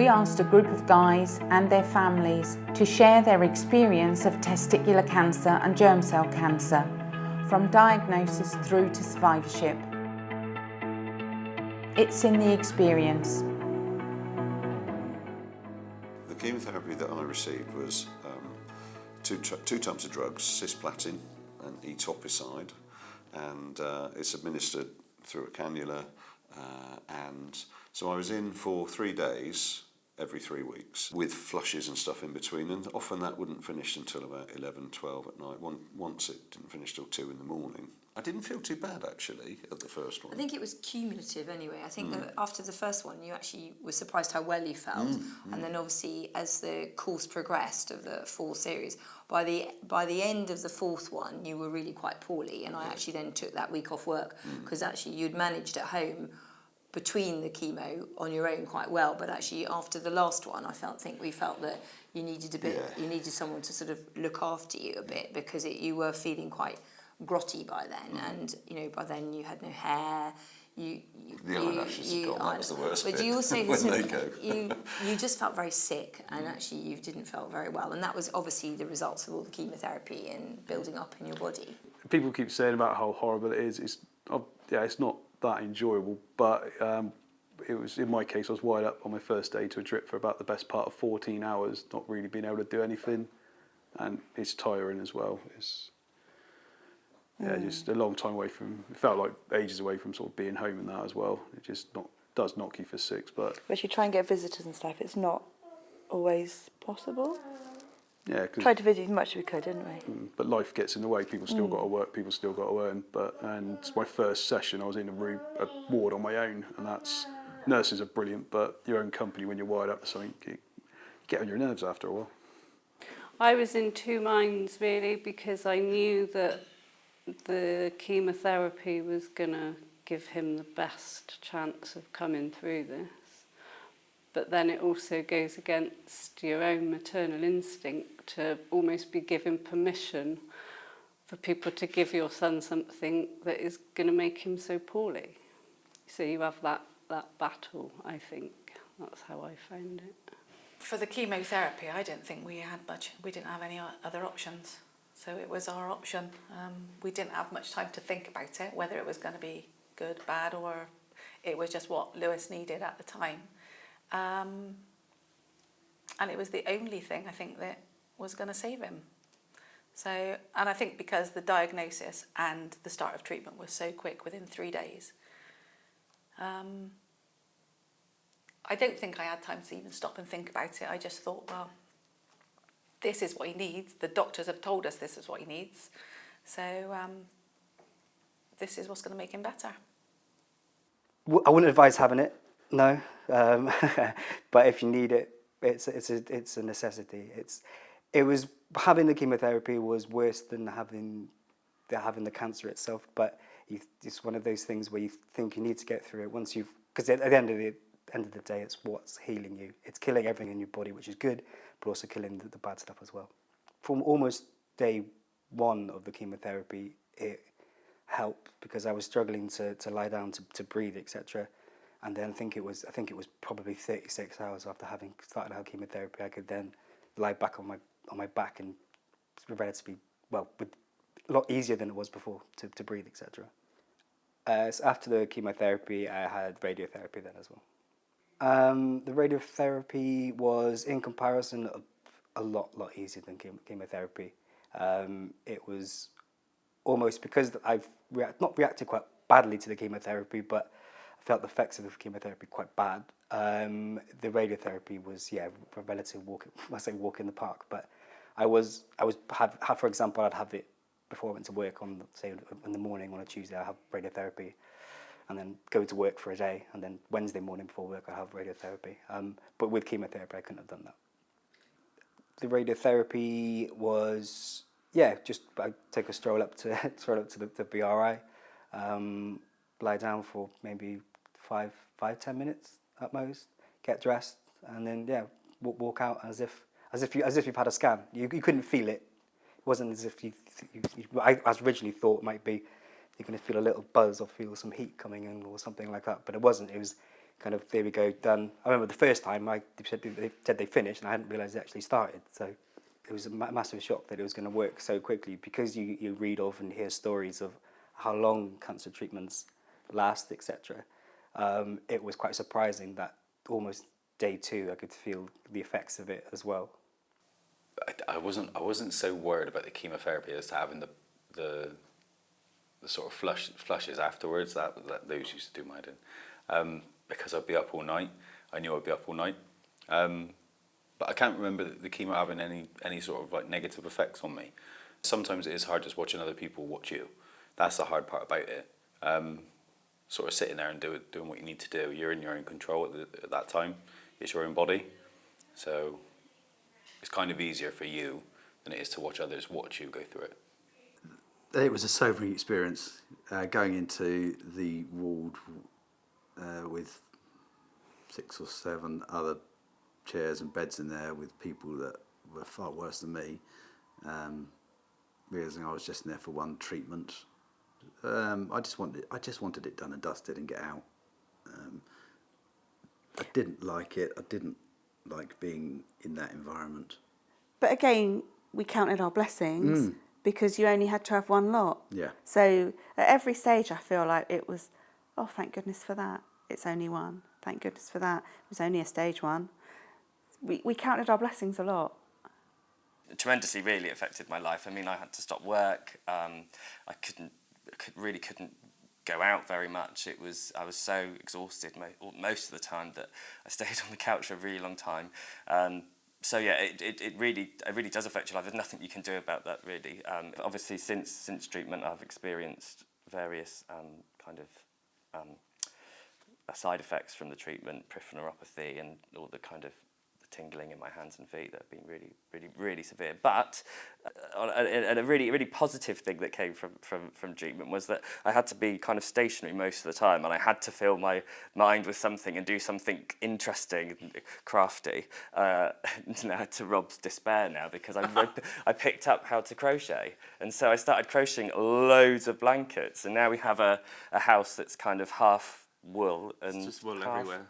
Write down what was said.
we asked a group of guys and their families to share their experience of testicular cancer and germ cell cancer, from diagnosis through to survivorship. It's in the experience. The chemotherapy that I received was two types of drugs, cisplatin and etoposide, and it's administered through a cannula, and so I was in for 3 days every 3 weeks with flushes and stuff in between, and often that wouldn't finish until about 11, 12 at night. Once it didn't finish till 2 in the morning. I didn't feel too bad actually at the first one. I think it was cumulative anyway. I think that after the first one you actually were surprised how well you felt, and then obviously as the course progressed of the 4 series, by the end of the 4th one you were really quite poorly, and I actually then took that week off work because actually you'd managed at home between the chemo on your own quite well, but actually after the last one we felt that you needed a bit, you needed someone to sort of look after you a bit, because you were feeling quite grotty by then, and by then you had no hair. The eyelashes had gone. That was the worst bit. But you also when they go. you just felt very sick, and actually you didn't feel very well, and that was obviously the results of all the chemotherapy and building up in your body. People keep saying about how horrible it is. It's not that enjoyable, but it was, in my case, I was wired up on my first day to a drip for about the best part of 14 hours, not really being able to do anything, and it's tiring as well. It's just a long time away from, it felt like ages away from sort of being home and that as well. It just does knock you for 6, but you try and get visitors and stuff, it's not always possible. Yeah, tried to visit as much as we could, didn't we? But life gets in the way. People still got to work. People still got to earn. And it's my first session. I was in a ward on my own, and nurses are brilliant, but your own company when you're wired up for something, you get on your nerves after a while. I was in 2 minds really, because I knew that the chemotherapy was going to give him the best chance of coming through this. But then it also goes against your own maternal instinct to almost be given permission for people to give your son something that is going to make him so poorly. So you have that battle, I think. That's how I found it. For the chemotherapy, I didn't think we had much. We didn't have any other options. So it was our option. We didn't have much time to think about it, whether it was going to be good, bad, or it was just what Lewis needed at the time. And it was the only thing I think that was going to save him. So, and I think because the diagnosis and the start of treatment was so quick, within 3 days, I don't think I had time to even stop and think about it. I just thought, well, this is what he needs. The doctors have told us this is what he needs. So this is what's going to make him better. I wouldn't advise having it. No, but if you need it, it's a necessity. It was having the chemotherapy was worse than having the cancer itself. But it's one of those things where you think you need to get through it because at the end of the day, it's what's healing you. It's killing everything in your body, which is good, but also killing the bad stuff as well. From almost day 1 of the chemotherapy, it helped because I was struggling to lie down, to breathe, etc. And then I think it was probably 36 hours after having started our chemotherapy, I could then lie back on my back and relatively a lot easier than it was before to breathe, etc. So after the chemotherapy, I had radiotherapy then as well. The radiotherapy was, in comparison, a lot easier than chemotherapy. It was almost, because I've not reacted quite badly to the chemotherapy, but I felt the effects of the chemotherapy quite bad. The radiotherapy was, a relative walk in the park, but for example, I'd have it before I went to work in the morning on a Tuesday, I'd have radiotherapy, and then go to work for a day, and then Wednesday morning before work I'd have radiotherapy. But with chemotherapy I couldn't have done that. The radiotherapy was, just I take a stroll up to the BRI, lie down for maybe 5-10 minutes at most, get dressed, and then walk out as if you've had a scan. You couldn't feel it. It wasn't as if I originally thought it might be you're going to feel a little buzz or feel some heat coming in or something like that, but it wasn't. It was kind of, there we go, done. I remember the first time they said they finished, and I hadn't realised it actually started. So it was a massive shock that it was going to work so quickly, because you read of and hear stories of how long cancer treatments last, etc. It was quite surprising that almost day 2 I could feel the effects of it as well. I wasn't so worried about the chemotherapy as to having the sort of flushes afterwards. That those used to do my head, because I'd be up all night. I knew I'd be up all night, but I can't remember the chemo having any sort of like negative effects on me. Sometimes it is hard just watching other people watch you. That's the hard part about it. Sort of sitting there and doing what you need to do. You're in your own control at that time. It's your own body, so it's kind of easier for you than it is to watch others watch you go through it. It was a sobering experience, going into the ward with 6 or 7 other chairs and beds in there with people that were far worse than me, realising I was just in there for one treatment. I just wanted it done and dusted and get out. I didn't like it. I didn't like being in that environment. But again, we counted our blessings because you only had to have one lot. Yeah. So at every stage, I feel like it was, oh, thank goodness for that. It's only one. Thank goodness for that. It was only a stage 1. We counted our blessings a lot. It tremendously really affected my life. I mean, I had to stop work. I really couldn't go out very much. I was so exhausted most of the time that I stayed on the couch for a really long time. So yeah, it really does affect your life. There's nothing you can do about that, really. Obviously, since treatment, I've experienced various side effects from the treatment, peripheral neuropathy, and all the kind of tingling in my hands and feet that have been really severe. But a really positive thing that came from treatment was that I had to be kind of stationary most of the time, and I had to fill my mind with something and do something interesting and crafty. To Rob's despair now, because I picked up how to crochet, and so I started crocheting loads of blankets, and now we have a house that's kind of half wool and it's just wool half everywhere.